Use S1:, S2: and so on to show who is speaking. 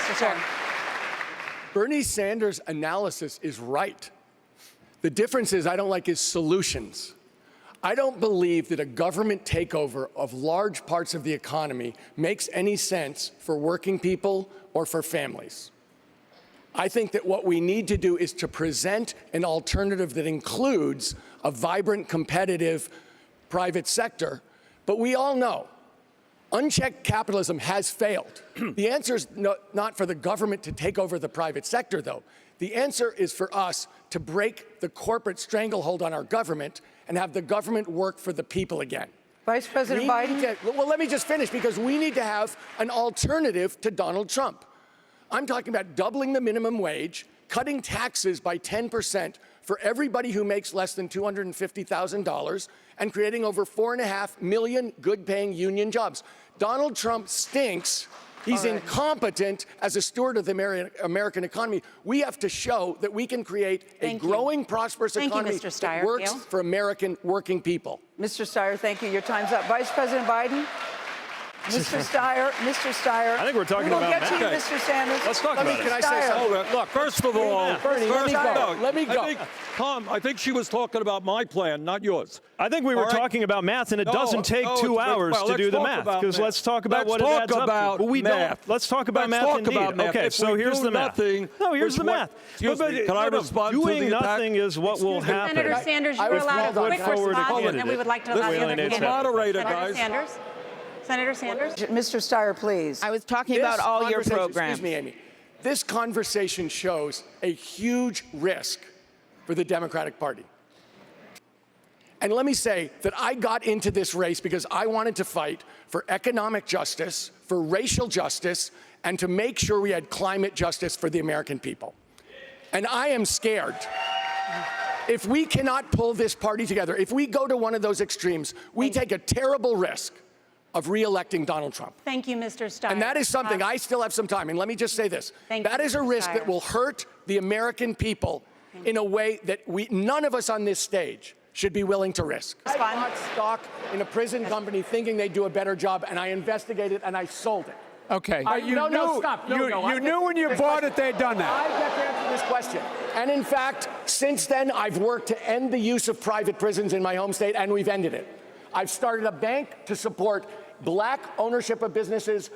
S1: Mr. Steyer.
S2: Bernie Sanders' analysis is right. The difference is I don't like his solutions. I don't believe that a government takeover of large parts of the economy makes any sense for working people or for families. I think that what we need to do is to present an alternative that includes a vibrant, competitive private sector. But we all know unchecked capitalism has failed. The answer is not for the government to take over the private sector, though. The answer is for us to break the corporate stranglehold on our government and have the government work for the people again.
S1: Vice President Biden?
S2: Well, let me just finish, because we need to have an alternative to Donald Trump. I'm talking about doubling the minimum wage, cutting taxes by 10% for everybody who makes less than $250,000, and creating over 4.5 million good-paying union jobs. Donald Trump stinks. He's incompetent as a steward of the American economy. We have to show that we can create a growing, prosperous economy that works for American working people.
S1: Mr. Steyer, thank you. Your time's up. Vice President Biden? Mr. Steyer,
S3: I think we're talking about
S1: We'll get to you, Mr. Sanders.
S3: Let's talk about it.
S2: Can I say something?
S4: Look, first of all,
S2: Let me go.
S4: Tom, I think she was talking about my plan, not yours.
S3: I think we were talking about math, and it doesn't take 2 hours to do the math, because let's talk about what it adds up to. Well, we don't. Let's talk about math indeed. Okay, so here's the math. No, here's the math.
S4: Excuse me, can I respond to the
S3: doing nothing is what will happen.
S5: Senator Sanders, you were allowed a quick response, and then we would like to allow the other candidates.
S4: Moderator,
S5: Senator
S4: guys.
S5: Sanders? Senator Sanders?
S1: Mr. Steyer, please.
S6: I was talking about all your programs.
S2: Excuse me, Amy. This conversation shows a huge risk for the Democratic Party. And let me say that I got into this race because I wanted to fight for economic justice, for racial justice, and to make sure we had climate justice for the American people. And I am scared. If we cannot pull this party together, if we go to one of those extremes, we take a terrible risk of re-electing Donald Trump.
S5: Thank you, Mr. Steyer.
S2: And that is something, I still have some time, and let me just say this. That is a risk that will hurt the American people in a way that none of us on this stage should be willing to risk. I bought stock in a prison company thinking they'd do a better job, and I investigated and I sold it.
S7: Okay.
S2: You
S7: knew when you bought it they'd done that.
S2: I get to answer this question. And in fact, since then, I've worked to end the use of private prisons in my home state, and we've ended it. I've started a bank to support black ownership of businesses.